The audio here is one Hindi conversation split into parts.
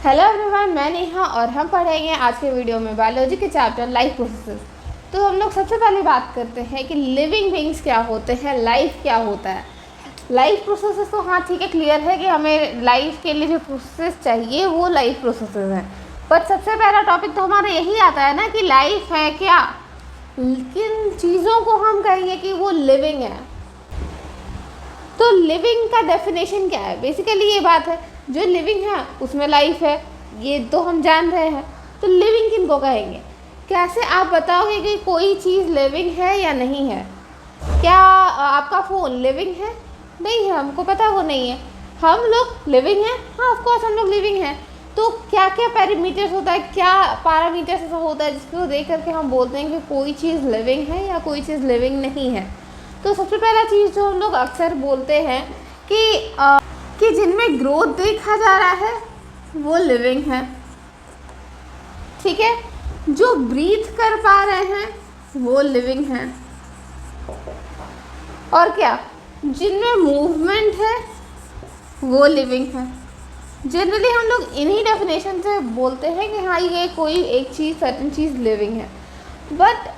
हेलो एवरीवन, मैं नेहा और हम पढ़ेंगे आज के वीडियो में बायोलॉजी के चैप्टर लाइफ प्रोसेसेस। तो हम लोग सबसे पहले बात करते हैं कि लिविंग बीइंग्स क्या होते हैं, लाइफ क्या होता है। लाइफ प्रोसेसेस तो हाँ ठीक है, क्लियर है कि हमें लाइफ के लिए जो प्रोसेस चाहिए वो लाइफ प्रोसेसेस हैं। बट सबसे पहला टॉपिक तो हमारा यही आता है ना कि लाइफ है क्या, किन चीज़ों को हम कहेंगे कि वो लिविंग है। तो लिविंग का डेफिनेशन क्या है, बेसिकली ये बात है जो लिविंग है उसमें लाइफ है, ये तो हम जान रहे हैं। तो लिविंग किनको कहेंगे, कैसे आप बताओगे कि कोई चीज़ लिविंग है या नहीं है। क्या आपका फ़ोन लिविंग है? नहीं है, हमको पता वो नहीं है। हम लोग लिविंग हैं, हाँ ऑफ कोर्स हम लोग लिविंग हैं। तो क्या क्या पैरामीटर्स होता है, क्या पैरामीटर्स ऐसा होता है जिसको देख करके हम बोलते हैं कि कोई चीज़ लिविंग है या कोई चीज़ लिविंग नहीं है। तो सबसे पहला चीज़ जो हम लोग अक्सर बोलते हैं कि जिनमें ग्रोथ देखा जा रहा है वो लिविंग है, ठीक है। जो ब्रीथ कर पा रहे हैं वो लिविंग हैं। और क्या, जिनमें मूवमेंट है वो लिविंग है। जनरली हम लोग इन्हीं डेफिनेशन से बोलते हैं कि हाँ ये कोई एक चीज़ सर्टेन चीज़ लिविंग है। बट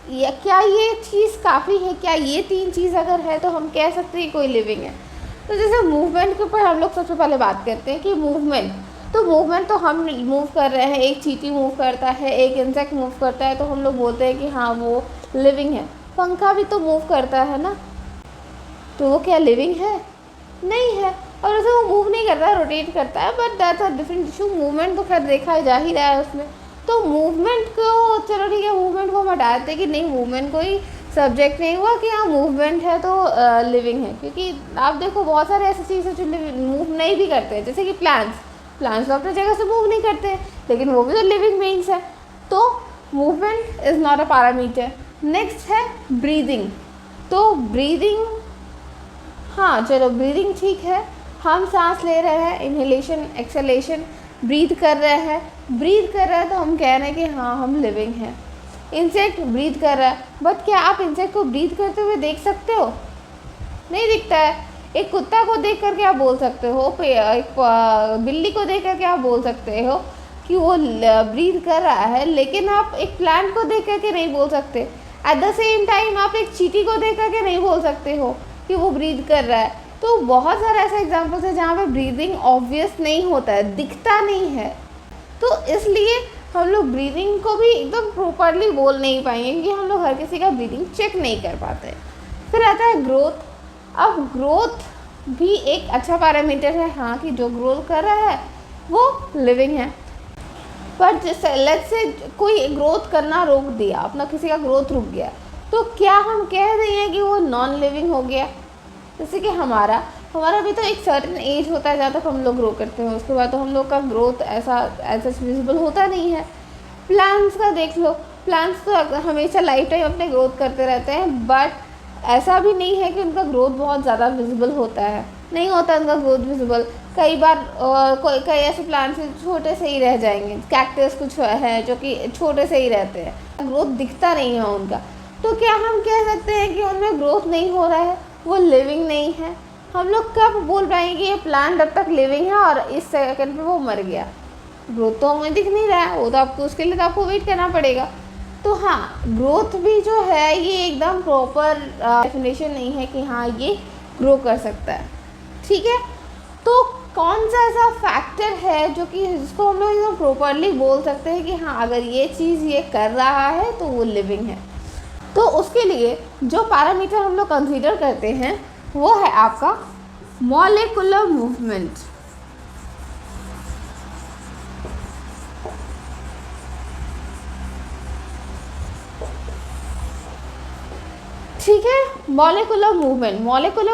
क्या ये चीज़ काफ़ी है, क्या ये तीन चीज़ अगर है तो हम कह सकते हैं कोई लिविंग है। तो जैसे मूवमेंट के ऊपर हम लोग सबसे पहले बात करते हैं कि मूवमेंट तो हम मूव कर रहे हैं, एक चींटी मूव करता है, एक इंसेक्ट मूव करता है, तो हम लोग बोलते हैं कि हाँ वो लिविंग है। पंखा भी तो मूव करता है ना, तो वो क्या लिविंग है? नहीं है। और वैसे वो मूव नहीं करता है, रोटेट करता है, but that's a different issue. Movement तो खैर देखा जा ही रहा है उसमें। तो मूवमेंट को चलो ठीक है, मूवमेंट को हम हटा देते कि नहीं, मूवमेंट कोई सब्जेक्ट नहीं हुआ कि हाँ मूवमेंट है तो लिविंग है। क्योंकि आप देखो बहुत सारे ऐसी चीज़ें जो मूव नहीं भी करते हैं, जैसे कि प्लांट्स तो अपनी जगह से मूव नहीं करते हैं, लेकिन वो भी तो लिविंग बीइंग्स है। तो movement is not a parameter. Next है ब्रीदिंग। तो ब्रीदिंग, हाँ चलो ब्रीदिंग ठीक है, हम सांस ले रहे हैं, इनहेलेशन एक्सहेलेशन, ब्रीथ कर रहे हैं, तो हम कह रहे हैं कि हाँ हम लिविंग हैं। इंसेक्ट ब्रीथ कर रहा है, बट क्या आप इंसेक्ट को ब्रीथ करते हुए देख सकते हो? नहीं दिखता है। एक कुत्ता को देख करके आप बोल सकते हो, एक बिल्ली को देख करके आप बोल सकते हो कि वो ब्रीथ कर रहा है, लेकिन आप एक प्लांट को देख करके नहीं बोल सकते। एट द सेम टाइम आप एक चींटी को देख करके नहीं बोल सकते हो कि वो ब्रीथ कर रहा है। तो बहुत सारे ऐसे एग्जाम्पल्स हैं जहाँ पे ब्रीदिंग ऑब्वियस नहीं होता है, दिखता नहीं है। तो इसलिए हम लोग ब्रीदिंग को भी एकदम प्रॉपरली बोल नहीं पाएंगे क्योंकि हम लोग हर किसी का ब्रीदिंग चेक नहीं कर पाते। फिर आता है ग्रोथ। अब ग्रोथ भी एक अच्छा पैरामीटर है, हाँ कि जो ग्रोथ कर रहा है वो लिविंग है। पर जैसे लेट्स से कोई ग्रोथ करना रोक दिया, अपना किसी का ग्रोथ रुक गया, तो क्या हम कह दें कि वो नॉन लिविंग हो गया? जैसे कि हमारा भी तो एक सर्टेन एज होता है जहाँ तक हम लोग ग्रो करते हैं, उसके बाद तो हम लोग का ग्रोथ ऐसा विजिबल होता नहीं है। प्लांट्स का देख लो, प्लांट्स तो हमेशा लाइफ टाइम अपने ग्रोथ करते रहते हैं, बट ऐसा भी नहीं है कि उनका ग्रोथ बहुत ज़्यादा विजिबल होता है, नहीं होता उनका ग्रोथ विजिबल। कई बार कई ऐसे प्लांट्स छोटे से ही रह जाएंगे, कैक्टस कुछ है जो कि छोटे से ही रहते हैं, ग्रोथ दिखता नहीं है उनका। तो क्या हम कह सकते हैं कि उनमें ग्रोथ नहीं हो रहा है, वो लिविंग नहीं है? हम लोग कब बोल पाएंगे कि ये प्लांट अब तक लिविंग है और इस सेकंड पे वो मर गया? ग्रोथ तो हमें दिख नहीं रहा है, वो तो आपको उसके लिए तो आपको वेट करना पड़ेगा। तो हाँ, ग्रोथ भी जो है ये एकदम प्रॉपर डेफिनेशन नहीं है कि हाँ ये ग्रो कर सकता है, ठीक है। तो कौन सा ऐसा फैक्टर है जो कि जिसको हम लोग एकदम प्रॉपरली बोल सकते हैं कि हाँ अगर ये चीज़ ये कर रहा है तो वो लिविंग है? तो उसके लिए जो पैरामीटर हम लोग कंसीडर करते हैं वो है आपका मॉलिक्यूलर मूवमेंट। ठीक है, मॉलिक्यूलर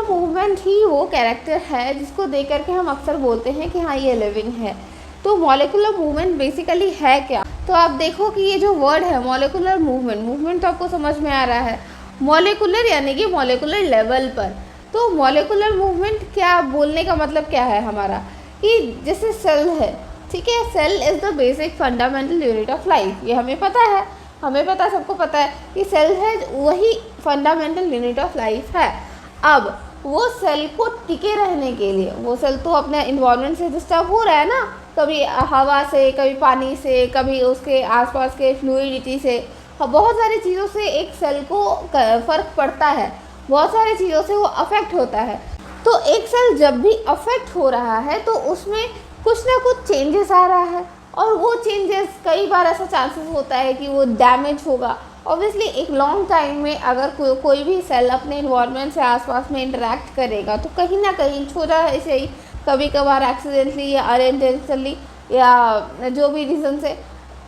मूवमेंट ही वो कैरेक्टर है जिसको देख करके हम अक्सर बोलते हैं कि हाँ ये लिविंग है। तो मॉलिक्यूलर मूवमेंट बेसिकली है क्या? तो आप देखो कि ये जो वर्ड है मॉलिक्यूलर मूवमेंट तो आपको समझ में आ रहा है, मॉलिक्यूलर यानी कि मॉलिक्यूलर लेवल पर। तो मॉलिक्यूलर मूवमेंट क्या बोलने का मतलब क्या है हमारा, कि जैसे सेल है, ठीक है, cell is the basic fundamental unit of life, ये हमें पता है, सबको पता है कि सेल है वही फंडामेंटल यूनिट ऑफ लाइफ है। अब वो सेल को टिके रहने के लिए, वो सेल तो अपने इन्वायरमेंट से डिस्टर्ब हो रहा है ना, कभी हवा से, कभी पानी से, कभी उसके आसपास के फ्लूइडिटी से, बहुत सारी चीज़ों से एक सेल को फ़र्क पड़ता है, बहुत सारी चीज़ों से वो अफेक्ट होता है। तो एक सेल जब भी अफेक्ट हो रहा है तो उसमें कुछ ना कुछ चेंजेस आ रहा है, और वो चेंजेस कई बार ऐसा चांसेस होता है कि वो डैमेज होगा। ऑब्वियसली एक लॉन्ग टाइम में अगर कोई भी सेल अपने इन्वायरमेंट से आसपास में इंटरेक्ट करेगा तो कहीं ना कहीं छोटा ऐसे ही कभी कभार एक्सीडेंटली या अनइंटेंशनली या जो भी रीज़न से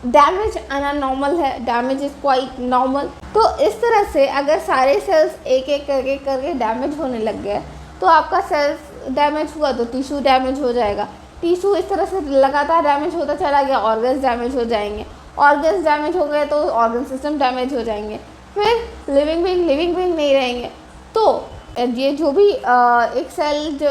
डैमेज आना नॉर्मल है, डैमेज इज़ क्वाइट नॉर्मल। तो इस तरह से अगर सारे सेल्स एक एक करके डैमेज होने लग गए तो आपका सेल्स डैमेज हुआ तो टिश्यू डैमेज हो जाएगा, टिश्यू इस तरह से लगातार डैमेज होता चला गया, ऑर्गन्स डैमेज हो जाएंगे, ऑर्गन्स डैमेज हो गए तो ऑर्गन सिस्टम डैमेज हो जाएंगे, फिर लिविंग बीइंग नहीं रहेंगे। तो ये जो भी एक सेल जो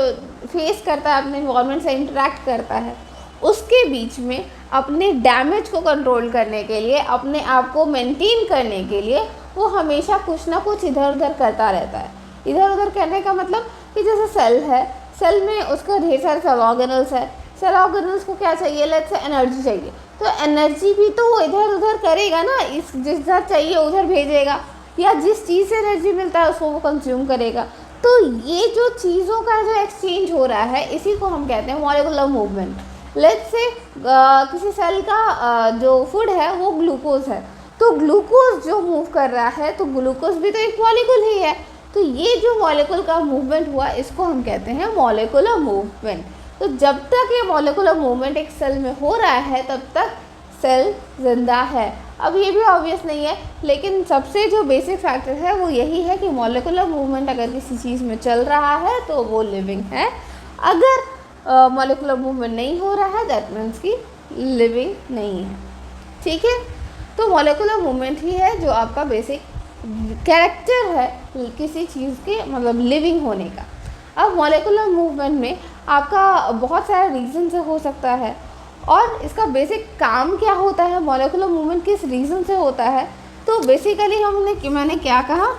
फेस करता है, अपने इन्वायरमेंट से इंटरेक्ट करता है, उसके बीच में अपने डैमेज को कंट्रोल करने के लिए, अपने आप को मेंटेन करने के लिए वो हमेशा कुछ ना कुछ इधर उधर करता रहता है। इधर उधर करने का मतलब कि जैसे सेल है, सेल में उसका ढेर सारे सेल ऑर्गेनल्स है, सेल ऑर्गेनल्स को क्या चाहिए, लेट्स से एनर्जी चाहिए, तो एनर्जी भी तो वो इधर उधर करेगा ना, इस जिधर चाहिए उधर भेजेगा, या जिस चीज़ से एनर्जी मिलता है उसको वो कंज्यूम करेगा। तो ये जो चीज़ों का जो एक्सचेंज हो रहा है इसी को हम कहते हैं मॉलिक्यूलर मूवमेंट। लेट्स से किसी सेल का जो फूड है वो ग्लूकोज है, तो ग्लूकोज जो मूव कर रहा है तो ग्लूकोज भी तो एक मॉलिक्यूल ही है, तो ये जो मॉलिक्यूल का मूवमेंट हुआ इसको हम कहते हैं मॉलिक्यूलर मूवमेंट। तो जब तक ये मॉलिक्यूलर मूवमेंट एक सेल में हो रहा है तब तक सेल जिंदा है। अब ये भी ऑब्वियस नहीं है, लेकिन सबसे जो बेसिक फैक्टर है वो यही है कि मॉलिक्यूलर मूवमेंट अगर किसी चीज़ में चल रहा है तो वो लिविंग है, अगर मॉलिक्यूलर मूवमेंट नहीं हो रहा है दैट मीन्स कि लिविंग नहीं है। ठीक है, तो मॉलिक्यूलर मूवमेंट ही है जो आपका बेसिक कैरेक्टर है किसी चीज़ के, मतलब लिविंग होने का। अब मॉलिक्यूलर मूवमेंट में आपका बहुत सारे रीज़न से हो सकता है, और इसका बेसिक काम क्या होता है, मॉलिक्यूलर मूवमेंट किस रीज़न से होता है। तो बेसिकली मैंने क्या कहा,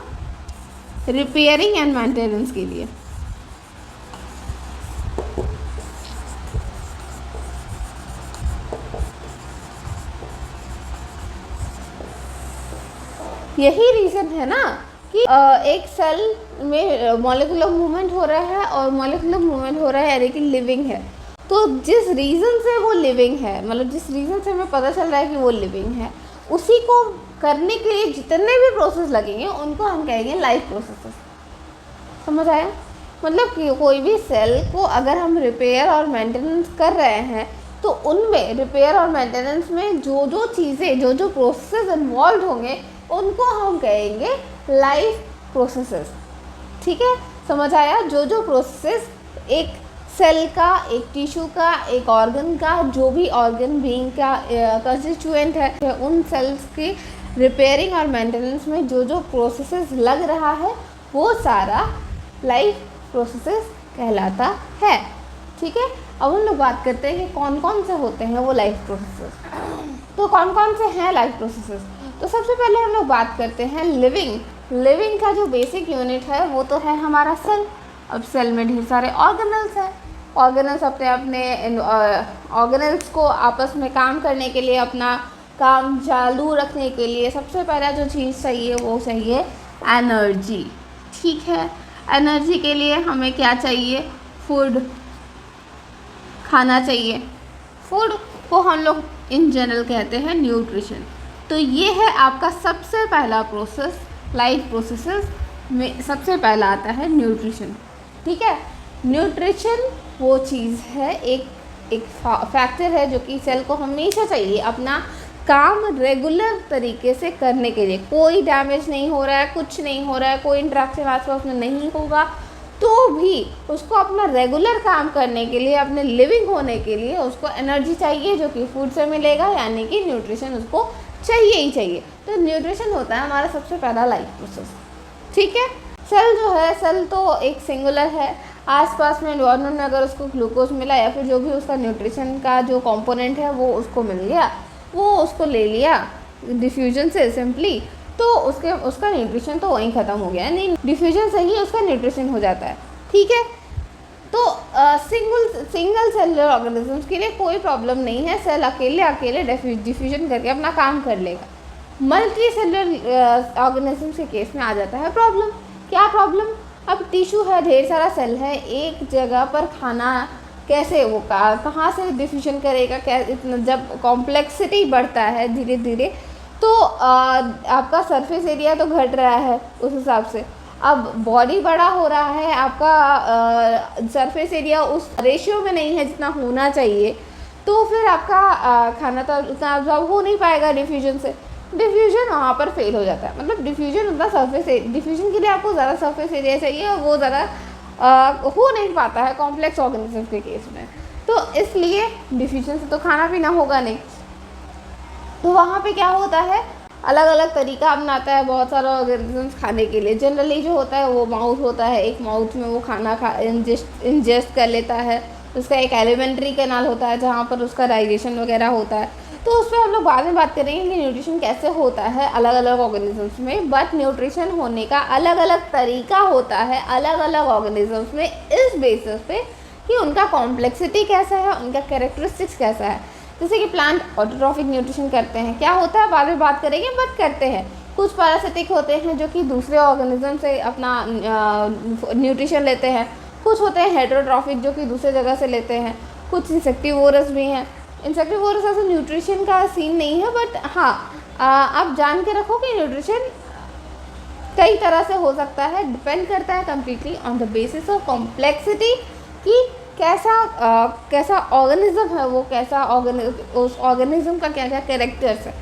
रिपेयरिंग एंड मेंटेनेंस के लिए। यही रीज़न है ना कि एक सेल में मॉलिक्यूलर मूवमेंट हो रहा है, और मॉलिक्यूलर मूवमेंट हो रहा है यानी कि लिविंग है। तो जिस रीज़न से वो लिविंग है, मतलब जिस रीज़न से हमें पता चल रहा है कि वो लिविंग है, उसी को करने के लिए जितने भी प्रोसेस लगेंगे उनको हम कहेंगे लाइफ प्रोसेसेस। समझ आया? मतलब कि कोई भी सेल को अगर हम रिपेयर और मेंटेनेंस कर रहे हैं तो उनमें रिपेयर और मेंटेनेंस में जो जो चीज़ें, जो जो प्रोसेस इन्वॉल्व होंगे उनको हम कहेंगे लाइफ प्रोसेसेस। ठीक है, समझ आया? जो जो प्रोसेस एक सेल का, एक टिश्यू का, एक ऑर्गन का, जो भी ऑर्गन बीइंग का कंस्टिट्यूएंट है, उन सेल्स की रिपेयरिंग और मेंटेनेंस में जो जो प्रोसेसेस लग रहा है वो सारा लाइफ प्रोसेसेस कहलाता है। ठीक है, अब हम लोग बात करते हैं कि कौन कौन से होते हैं वो लाइफ प्रोसेसेस। तो कौन कौन से हैं लाइफ प्रोसेसेस? तो सबसे पहले हम लोग बात करते हैं लिविंग का जो बेसिक यूनिट है वो तो है हमारा सेल। अब सेल में ढेर सारे ऑर्गेनल्स हैं, ऑर्गेनल्स अपने ऑर्गेनल्स को आपस में काम करने के लिए, अपना काम चालू रखने के लिए सबसे पहला जो चीज़ चाहिए वो चाहिए एनर्जी। ठीक है, एनर्जी के लिए हमें क्या चाहिए? फूड, खाना चाहिए। फूड को हम लोग इन जनरल कहते हैं न्यूट्रिशन। तो ये है आपका सबसे पहला प्रोसेस, लाइफ प्रोसेसेस में सबसे पहला आता है न्यूट्रिशन। ठीक है, न्यूट्रिशन वो चीज़ है, एक फैक्टर है जो कि सेल को हमेशा चाहिए अपना काम रेगुलर तरीके से करने के लिए। कोई डैमेज नहीं हो रहा है, कुछ नहीं हो रहा है, कोई इंटरेक्शन आसपास में नहीं होगा तो भी उसको अपना रेगुलर काम करने के लिए, अपने लिविंग होने के लिए उसको एनर्जी चाहिए जो कि फूड से मिलेगा, यानी कि न्यूट्रिशन उसको चाहिए ही चाहिए। तो न्यूट्रिशन होता है हमारा सबसे पहला लाइफ प्रोसेस। ठीक है, सेल जो है, सेल तो एक सिंगुलर है। आसपास में एनवायरनमेंट में अगर उसको ग्लूकोज मिला या फिर जो भी उसका न्यूट्रिशन का जो कंपोनेंट है वो उसको मिल गया, वो उसको ले लिया डिफ्यूजन से सिंपली, तो उसका न्यूट्रिशन तो वहीं ख़त्म हो गया। नहीं, डिफ्यूजन से ही उसका न्यूट्रिशन हो जाता है। ठीक है, तो सिंगल सेलुलर ऑर्गेनिजम्स के लिए कोई प्रॉब्लम नहीं है, सेल अकेले डिफ्यूजन करके अपना काम कर लेगा। मल्टी सेलुलर ऑर्गेनिजम्स के केस में आ जाता है प्रॉब्लम। क्या प्रॉब्लम? अब टिश्यू है, ढेर सारा सेल है, एक जगह पर खाना कैसे वो कहाँ से डिफ्यूजन करेगा? इतना जब कॉम्प्लेक्सिटी बढ़ता है धीरे धीरे तो आपका सरफेस एरिया तो घट रहा है उस हिसाब से। अब बॉडी बड़ा हो रहा है, आपका सरफेस एरिया उस रेशियो में नहीं है जितना होना चाहिए, तो फिर आपका खाना तो उतना अब्जॉर्ब हो नहीं पाएगा डिफ्यूजन से। डिफ्यूजन वहाँ पर फेल हो जाता है। मतलब डिफ्यूजन उतना डिफ्यूजन के लिए आपको ज़्यादा सरफेस एरिया चाहिए और वो ज़्यादा हो नहीं पाता है कॉम्प्लेक्स ऑर्गेनिज्म के केस में। तो इसलिए डिफ्यूजन से तो खाना पीना होगा नहीं। तो वहाँ पे क्या होता है, अलग अलग तरीका अपनाता है बहुत सारा ऑर्गेनिजम्स खाने के लिए। जनरली जो होता है वो माउथ होता है, एक माउथ में वो खाना इंजेस्ट कर लेता है। उसका एक एलिमेंट्री कैनाल होता है जहाँ पर उसका डाइजेशन वगैरह होता है। तो उस पर हम लोग बाद में बात करेंगे कि न्यूट्रिशन कैसे होता है अलग अलग ऑर्गेनिजम्स में। बट न्यूट्रिशन होने का अलग अलग तरीका होता है अलग अलग ऑर्गेनिजम्स में, इस बेसिस पे कि उनका कॉम्प्लेक्सिटी कैसा है, उनका कैरेक्टरिस्टिक्स कैसा है। जैसे कि प्लांट ऑटोट्रॉफिक न्यूट्रिशन करते हैं, क्या होता है बाद में बात करेंगे, बट करते हैं। कुछ पैरासिटिक होते हैं जो कि दूसरे ऑर्गेनिज्म से अपना न्यूट्रिशन लेते हैं। कुछ होते हैं हेटेरोट्रॉफिक जो कि दूसरे जगह से लेते हैं। कुछ इंसेक्टिवोरस भी हैं। इंसेक्टिवोरस ऐसे न्यूट्रिशन का सीन नहीं है, बट हाँ आप जान के रखो कि न्यूट्रिशन कई तरह से हो सकता है, डिपेंड करता है completely on the basis of complexity कि कैसा ऑर्गेनिज्म है वो, उस ऑर्गेनिज्म का क्या क्या कैरेक्टर्स है।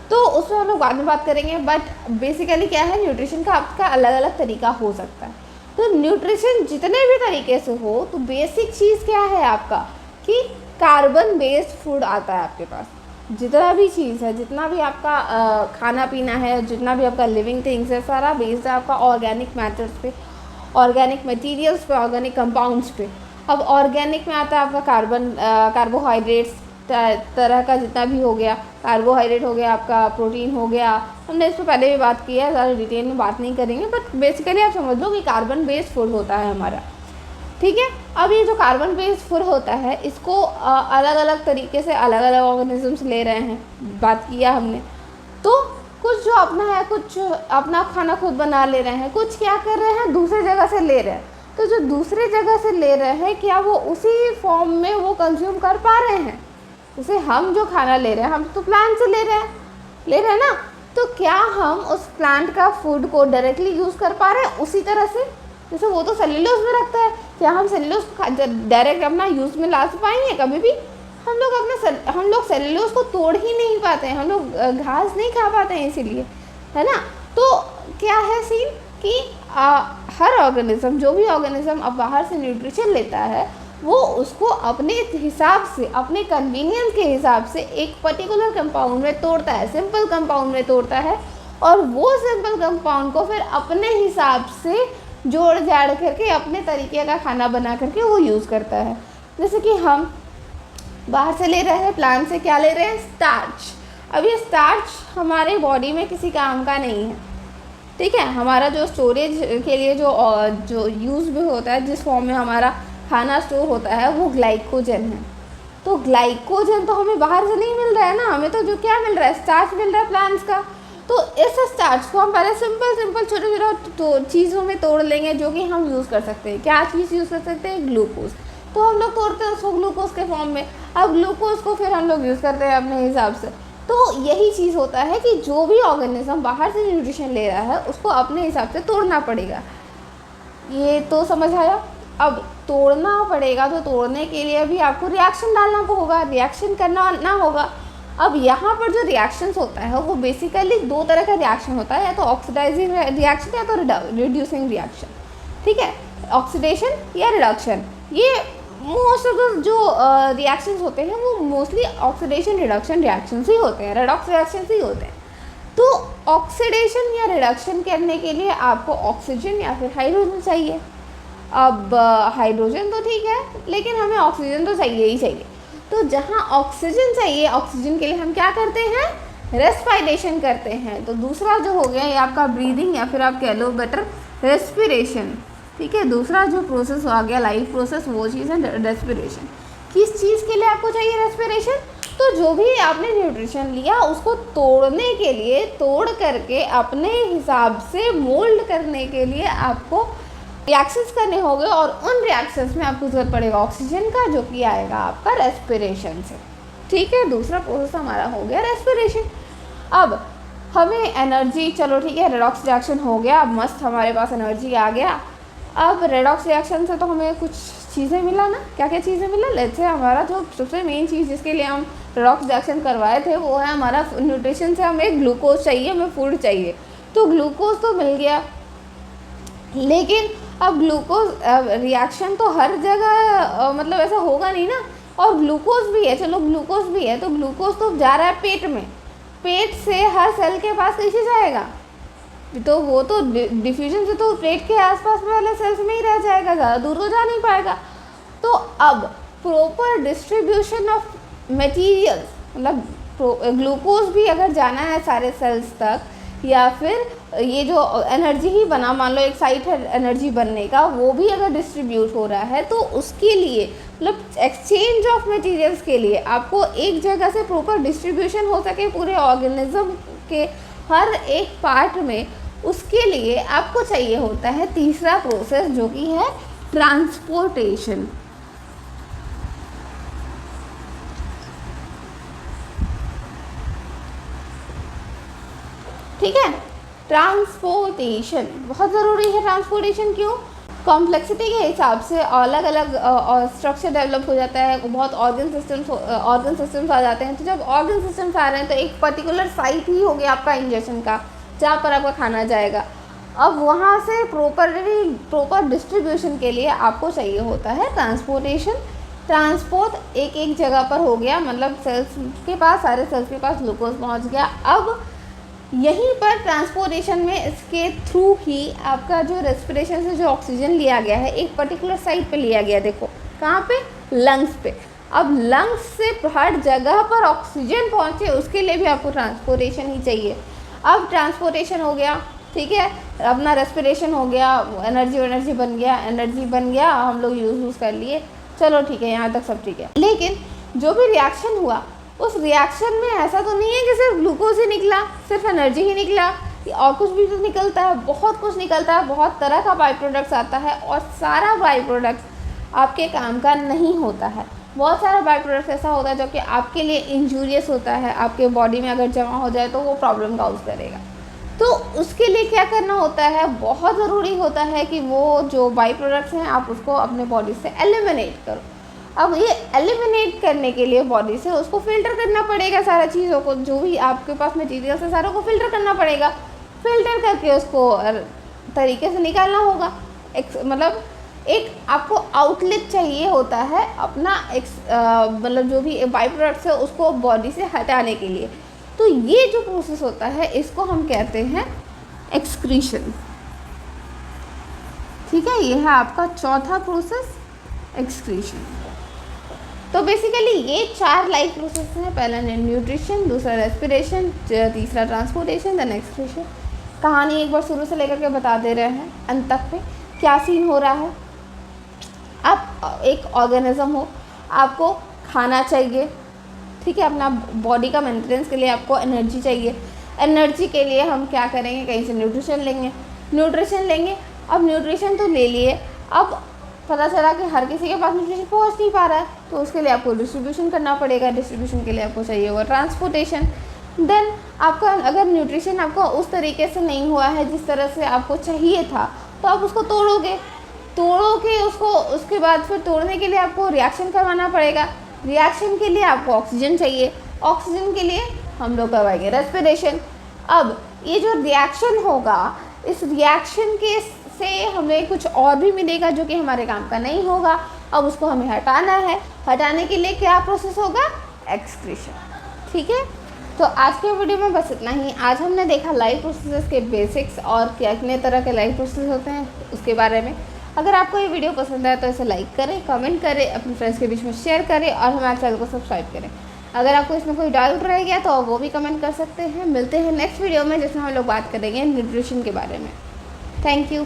तो उसमें हम लोग बाद में बात करेंगे। बट बेसिकली क्या है, न्यूट्रिशन का आपका अलग अलग तरीका हो सकता है। तो न्यूट्रिशन जितने भी तरीके से हो, तो बेसिक चीज़ क्या है आपका कि कार्बन बेस्ड फूड आता है आपके पास। जितना भी चीज़ है, जितना भी आपका खाना पीना है, जितना भी आपका लिविंग थिंग्स है, सारा बेस्ड है आपका ऑर्गेनिक मैटर्स पे, ऑर्गेनिक मटेरियल्स पे, ऑर्गेनिक कंपाउंड्स पे। अब ऑर्गेनिक में आता है आपका कार्बोहाइड्रेट्स तरह का जितना भी हो गया, कार्बोहाइड्रेट हो गया, आपका प्रोटीन हो गया। हमने इस पर पहले भी बात की है, ज़्यादा डिटेल में बात नहीं करेंगे, बट बेसिकली आप समझ लो कि कार्बन बेस्ड फूड होता है हमारा। ठीक है। अब ये जो कार्बन बेस्ड फूड होता है, इसको अलग अलग तरीके से अलग अलग ऑर्गेनिजम्स ले रहे हैं, बात किया हमने। तो कुछ जो अपना है, कुछ अपना खाना खुद बना ले रहे हैं, कुछ क्या कर रहे हैं, दूसरे जगह से ले रहे हैं। तो जो दूसरे जगह से ले रहे हैं, क्या वो उसी फॉर्म में वो कंज्यूम कर पा रहे हैं? जैसे हम जो खाना ले रहे हैं, हम तो प्लांट से ले रहे हैं ना। तो क्या हम उस प्लांट का फूड को डायरेक्टली यूज़ कर पा रहे हैं उसी तरह से? जैसे वो तो सेल्यूलोज में रखता है, क्या हम सेल्यूलोज डायरेक्ट अपना यूज़ में ला पाएंगे? कभी भी हम लोग सेल्यूलोज को तोड़ ही नहीं पाते हैं, हम लोग घास नहीं खा पाते हैं इसीलिए, है ना। तो क्या है सीन कि हर ऑर्गेनिज्म, जो भी ऑर्गेनिज्म अब बाहर से न्यूट्रिशन लेता है, वो उसको अपने हिसाब से, अपने कन्वीनियंस के हिसाब से एक पर्टिकुलर कंपाउंड में तोड़ता है, सिंपल कंपाउंड में तोड़ता है, और वो सिंपल कंपाउंड को फिर अपने हिसाब से जोड़ जाड़ करके अपने तरीके का खाना बना करके वो यूज़ करता है। जैसे कि हम बाहर से ले रहे हैं, प्लांट से क्या ले रहे हैं, स्टार्च। अब ये स्टार्च हमारे बॉडी में किसी काम का नहीं है, ठीक है। हमारा जो स्टोरेज के लिए जो यूज़ भी होता है, जिस फॉर्म में हमारा खाना स्टोर होता है, वो ग्लाइकोजन है। तो ग्लाइकोजन तो हमें बाहर से नहीं मिल रहा है ना, हमें तो जो क्या मिल रहा है, स्टार्च मिल रहा है प्लांट्स का। तो इस स्टार्च को हम पहले सिंपल छोटे चीज़ों में तोड़ लेंगे जो कि हम यूज़ कर सकते हैं। क्या चीज़ यूज़ कर सकते हैं, ग्लूकोज। तो हम लोग तोड़ते हैं उसको ग्लूकोज के फॉर्म में। अब ग्लूकोज को फिर हम लोग यूज़ करते हैं अपने हिसाब से। तो यही चीज़ होता है कि जो भी ऑर्गेनिज्म बाहर से न्यूट्रिशन ले रहा है, उसको अपने हिसाब से तोड़ना पड़ेगा। ये तो समझ आया। अब तोड़ना पड़ेगा, तो तोड़ने के लिए भी आपको रिएक्शन डालना होगा, रिएक्शन करना ना होगा। अब यहाँ पर जो रिएक्शंस होता है, वो बेसिकली दो तरह का रिएक्शन होता है, या तो ऑक्सीडाइजिंग रिएक्शन या तो रिड्यूसिंग रिएक्शन। ठीक है, ऑक्सीडेशन या रिडक्शन, ये मोस्ट ऑफ द जो रिएक्शंस होते हैं वो मोस्टली ऑक्सीडेशन रिडक्शन रिएक्शंस ही होते हैं, रेडॉक्स रिएक्शंस ही होते हैं। तो ऑक्सीडेशन या रिडक्शन करने के लिए आपको ऑक्सीजन या फिर हाइड्रोजन चाहिए। अब हाइड्रोजन तो ठीक है, लेकिन हमें ऑक्सीजन तो चाहिए ही चाहिए। तो जहाँ ऑक्सीजन चाहिए, ऑक्सीजन के लिए हम क्या करते हैं, रेस्पिरेशन करते हैं। तो दूसरा जो हो गया ये आपका ब्रीदिंग, या फिर आप कह लो बेटर रेस्पिरेशन। ठीक है। दूसरा जो प्रोसेस आ गया लाइफ प्रोसेस, वो चीज़ है रेस्पिरेशन। किस चीज़ के लिए आपको चाहिए रेस्पिरेशन? तो जो भी आपने न्यूट्रिशन लिया उसको तोड़ने के लिए, तोड़ करके अपने हिसाब से मोल्ड करने के लिए आपको रिएक्शंस करने होंगे, और उन रिएक्शंस में आपको ज़रूरत पड़ेगा ऑक्सीजन का, जो कि आएगा आपका रेस्पिरेशन से। ठीक है, दूसरा प्रोसेस हमारा हो गया रेस्पिरेशन। अब हमें एनर्जी, चलो ठीक है, रेडॉक्स रिएक्शन हो गया, अब मस्त हमारे पास एनर्जी आ गया। अब रेडॉक्स रिएक्शन से तो हमें कुछ चीज़ें मिला ना, क्या क्या चीज़ें मिला? लेट्स से हमारा जो सबसे मेन चीज़ जिसके लिए हम रेडॉक्स रिएक्शन करवाए थे वो है हमारा न्यूट्रिशन से हमें ग्लूकोज चाहिए, हमें फूड चाहिए। तो ग्लूकोज तो मिल गया, लेकिन अब ग्लूकोज रिएक्शन तो हर जगह मतलब ऐसा होगा नहीं ना, और ग्लूकोज भी है, चलो ग्लूकोज भी है, तो ग्लूकोज तो जा रहा है पेट में, पेट से हर सेल के पास कैसे जाएगा? तो वो तो डिफ्यूजन से तो पेट के आसपास वाले सेल्स में ही रह जाएगा, ज़्यादा दूर तो जा नहीं पाएगा। तो अब प्रॉपर डिस्ट्रीब्यूशन ऑफ मटेरियल्स, मतलब ग्लूकोज भी अगर जाना है सारे सेल्स तक, या फिर ये जो एनर्जी ही बना, मान लो एक साइट है एनर्जी बनने का, वो भी अगर डिस्ट्रीब्यूट हो रहा है, तो उसके लिए मतलब एक्सचेंज ऑफ मटेरियल्स के लिए आपको एक जगह से प्रॉपर डिस्ट्रीब्यूशन हो सके पूरे ऑर्गेनिज्म के हर एक पार्ट में, उसके लिए आपको चाहिए होता है तीसरा प्रोसेस, जो कि है ट्रांसपोर्टेशन। ठीक है, ट्रांसपोर्टेशन बहुत ज़रूरी है। ट्रांसपोर्टेशन क्यों? कॉम्प्लेक्सिटी के हिसाब से अलग अलग स्ट्रक्चर डेवलप हो जाता है, बहुत ऑर्गन सिस्टम्स आ जाते हैं। तो जब ऑर्गन सिस्टम्स आ रहे हैं तो एक पर्टिकुलर साइट ही हो गया आपका इंजेक्शन का, जहाँ पर आपका खाना जाएगा। अब वहाँ से प्रॉपर डिस्ट्रीब्यूशन के लिए आपको चाहिए होता है ट्रांसपोर्टेशन। ट्रांसपोर्ट एक एक जगह पर हो गया, मतलब सेल्स के पास, सारे सेल्स के पास ग्लूकोज पहुँच गया। अब यहीं पर ट्रांसपोर्टेशन में इसके थ्रू ही आपका जो रेस्पिरेशन से जो ऑक्सीजन लिया गया है एक पर्टिकुलर साइट पे लिया गया, देखो कहाँ पे? लंग्स पे। अब लंग्स से हर जगह पर ऑक्सीजन पहुँचे, उसके लिए भी आपको ट्रांसपोर्टेशन ही चाहिए। अब ट्रांसपोर्टेशन हो गया, ठीक है, अपना रेस्पिरेशन हो गया, एनर्जी बन गया, हम लोग यूज़ कर लिए, चलो ठीक है, यहाँ तक सब ठीक है। लेकिन जो भी रिएक्शन हुआ, उस रिएक्शन में ऐसा तो नहीं है कि सिर्फ ग्लूकोज ही निकला, सिर्फ एनर्जी ही निकला, और कुछ भी तो निकलता है, बहुत कुछ निकलता है, बहुत तरह का बाई प्रोडक्ट्स आता है, और सारा बाई प्रोडक्ट्स आपके काम का नहीं होता है। बहुत सारा बाई प्रोडक्ट्स ऐसा होता है जो कि आपके लिए इंजूरियस होता है, आपके बॉडी में अगर जमा हो जाए तो वो प्रॉब्लम काउज करेगा। तो उसके लिए क्या करना होता है? बहुत ज़रूरी होता है कि वो जो बाई प्रोडक्ट्स हैं आप उसको अपने बॉडी से एलिमिनेट करो। अब ये एलिमिनेट करने के लिए बॉडी से उसको फ़िल्टर करना पड़ेगा, सारा चीज़ों को, जो भी आपके पास मटीरियल है सारों को फ़िल्टर करना पड़ेगा। फ़िल्टर करके उसको तरीके से निकालना होगा। मतलब एक आपको आउटलेट चाहिए होता है अपना मतलब जो भी बाई प्रोडक्ट्स है उसको बॉडी से हटाने के लिए। तो ये जो प्रोसेस होता है इसको हम कहते हैं एक्सक्रीशन। ठीक है, ये है आपका चौथा प्रोसेस, एक्सक्रीशन। तो बेसिकली ये 4 लाइफ प्रोसेस हैं। पहला न्यूट्रिशन, दूसरा रेस्पिरेशन, तीसरा ट्रांसपोर्टेशन, देन एक्सक्रीशन। कहानी एक बार शुरू से लेकर के बता दे रहे हैं अंत तक पे क्या सीन हो रहा है। आप एक ऑर्गेनिज्म हो, आपको खाना चाहिए, ठीक है, अपना बॉडी का मेंटेनेंस के लिए आपको एनर्जी चाहिए। एनर्जी के लिए हम क्या करेंगे? कहीं से न्यूट्रिशन लेंगे। अब न्यूट्रिशन तो ले लिए, अब पता चला कि हर किसी के पास न्यूट्रिशन पहुंच नहीं पा रहा है, तो उसके लिए आपको डिस्ट्रीब्यूशन करना पड़ेगा। डिस्ट्रीब्यूशन के लिए आपको चाहिए होगा ट्रांसपोर्टेशन। देन आपका अगर न्यूट्रिशन आपको उस तरीके से नहीं हुआ है जिस तरह से आपको चाहिए था, तो आप उसको तोड़ोगे उसको, उसके बाद फिर तोड़ने के लिए आपको रिएक्शन करवाना पड़ेगा। रिएक्शन के लिए आपको ऑक्सीजन चाहिए, ऑक्सीजन के लिए हम लोग करवाएंगे रेस्पिरेशन। अब ये जो रिएक्शन होगा, इस रिएक्शन के से हमें कुछ और भी मिलेगा जो कि हमारे काम का नहीं होगा। अब उसको हमें हटाना है, हटाने के लिए क्या प्रोसेस होगा? एक्सक्रीशन। ठीक है, तो आज के वीडियो में बस इतना ही। आज हमने देखा लाइफ प्रोसेसेस के बेसिक्स और कितने तरह के लाइफ प्रोसेस होते हैं उसके बारे में। अगर आपको ये वीडियो पसंद आए तो इसे लाइक करें, कमेंट करें, अपने फ्रेंड्स के बीच में शेयर करें और हमारे चैनल को सब्सक्राइब करें। अगर आपको इसमें कोई डाउट रह गया तो वो भी कमेंट कर सकते हैं। मिलते हैं नेक्स्ट वीडियो में जिसमें हम लोग बात करेंगे न्यूट्रिशन के बारे में। Thank you.